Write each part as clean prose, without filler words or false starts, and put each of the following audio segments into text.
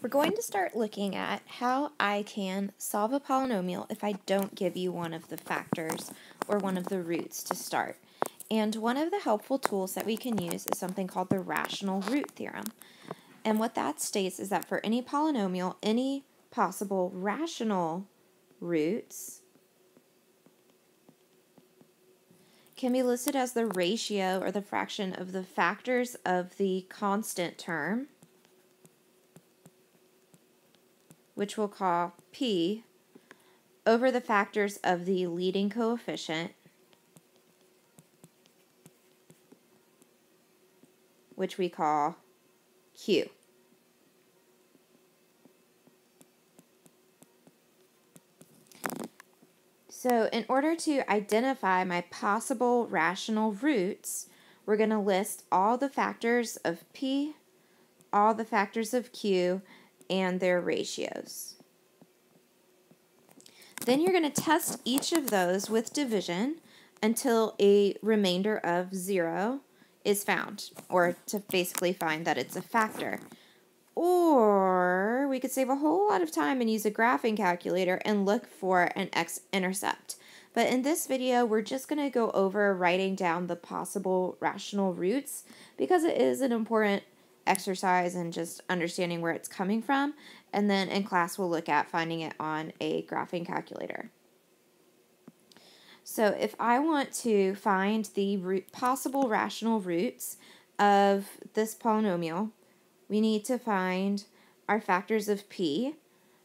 We're going to start looking at how I can solve a polynomial if I don't give you one of the factors or one of the roots to start. And one of the helpful tools that we can use is something called the rational root theorem. And what that states is that for any polynomial, any possible rational roots can be listed as the ratio or the fraction of the factors of the constant term, which we'll call P, over the factors of the leading coefficient, which we call Q. So in order to identify my possible rational roots, we're going to list all the factors of P, all the factors of Q, and their ratios. Then you're going to test each of those with division until a remainder of 0 is found, or to basically find that it's a factor. Or we could save a whole lot of time and use a graphing calculator and look for an x-intercept. But in this video, we're just going to go over writing down the possible rational roots because it is an important exercise and just understanding where it's coming from. And then in class, we'll look at finding it on a graphing calculator. So if I want to find the possible rational roots of this polynomial, we need to find our factors of P.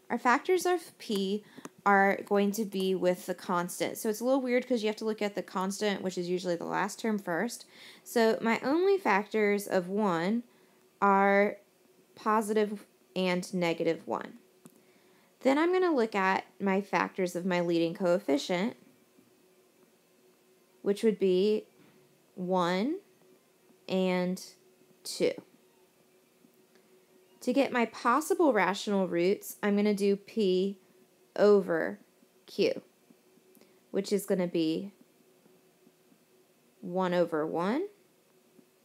Our factors of P are going to be with the constant. So it's a little weird because you have to look at the constant, which is usually the last term first. So my only factors of 1 are positive and negative 1. Then I'm going to look at my factors of my leading coefficient, which would be 1 and 2. To get my possible rational roots, I'm going to do P over Q, which is going to be 1 over 1,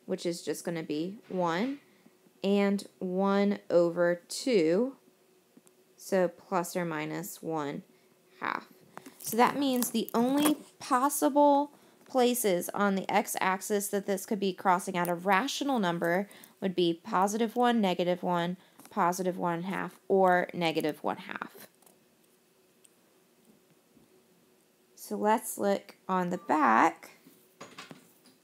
which is just going to be 1, and 1 over 2, so plus or minus 1/2. So that means the only possible places on the x-axis that this could be crossing out a rational number would be positive 1, negative 1, positive 1/2, or negative 1/2. So let's look on the back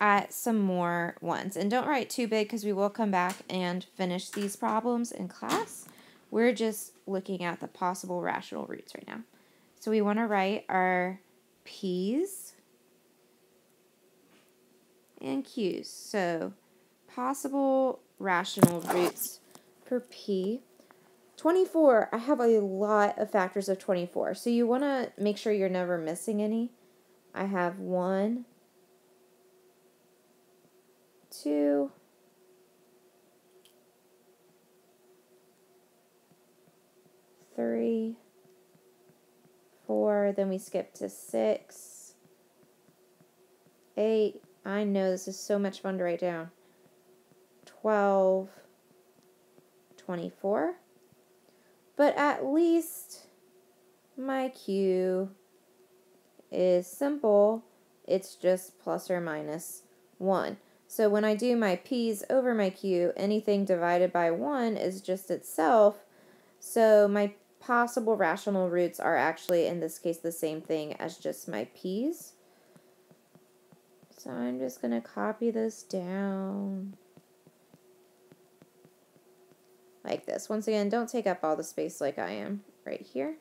at some more ones. And don't write too big because we will come back and finish these problems in class. We're just looking at the possible rational roots right now. So we want to write our P's and Q's. So possible rational roots for P. 24, I have a lot of factors of 24. So you want to make sure you're never missing any. I have 1, 2, 3, 4, then we skip to 6, 8, I know this is so much fun to write down, 12, 24, but at least my Q is simple, it's just plus or minus 1. So when I do my P's over my Q, anything divided by 1 is just itself, so my possible rational roots are actually, in this case, the same thing as just my P's. So I'm just going to copy this down like this. Once again, don't take up all the space like I am right here.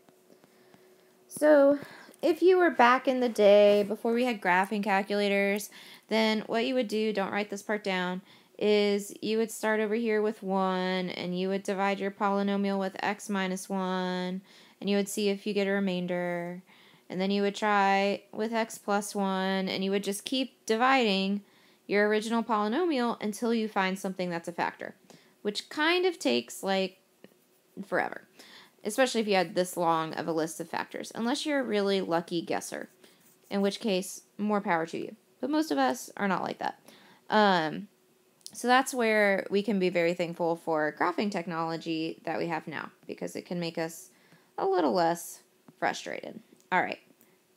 So if you were back in the day before we had graphing calculators, then what you would do, don't write this part down, is you would start over here with 1, and you would divide your polynomial with x minus 1, and you would see if you get a remainder, and then you would try with x plus 1, and you would just keep dividing your original polynomial until you find something that's a factor, which kind of takes like forever, especially if you had this long of a list of factors, unless you're a really lucky guesser, in which case, more power to you. But most of us are not like that. So that's where we can be very thankful for graphing technology that we have now, because it can make us a little less frustrated. All right,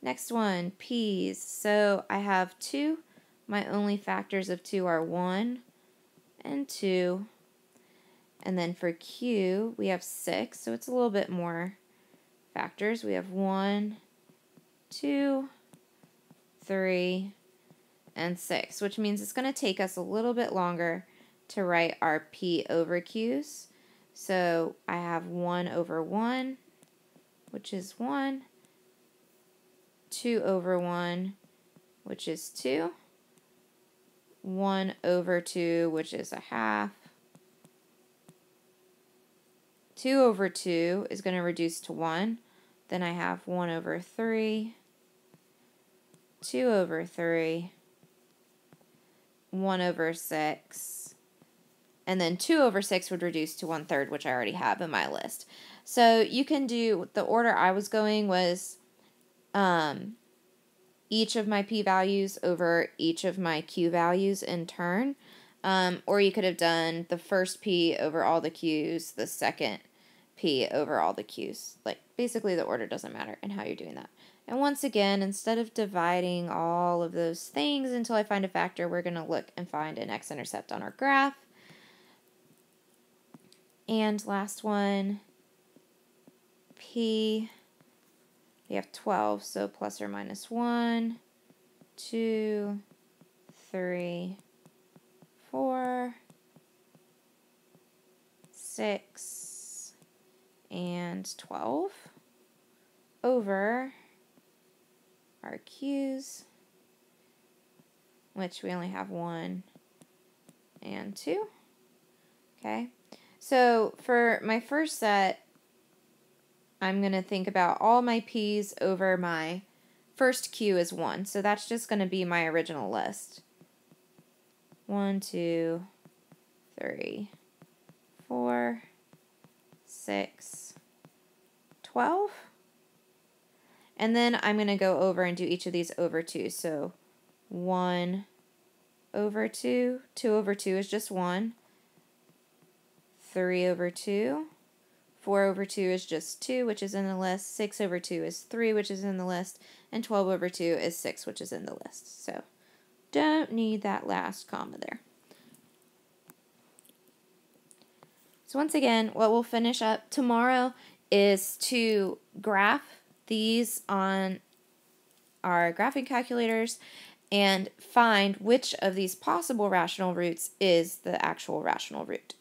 next one, p's. So I have 2. My only factors of 2 are 1 and 2. And then for q, we have 6, so it's a little bit more factors. We have 1, 2, 3, and 6, which means it's going to take us a little bit longer to write our p over q's. So I have 1 over 1, which is 1, 2 over 1, which is 2, 1 over 2, which is a half. 2 over 2 is going to reduce to 1. Then I have 1 over 3, 2 over 3, 1 over 6, and then 2 over 6 would reduce to 1/3, which I already have in my list. So you can do, the order I was going was each of my p values over each of my q values in turn, or you could have done the first p over all the q's, the second p over all the q's. Like, basically the order doesn't matter in how you're doing that. And once again, instead of dividing all of those things until I find a factor, we're going to look and find an x-intercept on our graph. And last one, p, we have 12, so plus or minus 1, 2, 3, 4, 6, and 12 over our q's, which we only have 1 and 2. Okay, so for my first set, I'm going to think about all my p's over my first q is 1. So that's just going to be my original list. 1, 2, 3, 4, 6, 12. And then I'm going to go over and do each of these over 2. So 1 over 2, 2 over 2 is just 1, 3 over 2, 4 over 2 is just 2, which is in the list, 6 over 2 is 3, which is in the list, and 12 over 2 is 6, which is in the list. So don't need that last comma there. So once again, what we'll finish up tomorrow is to graph these on our graphing calculators and find which of these possible rational roots is the actual rational root.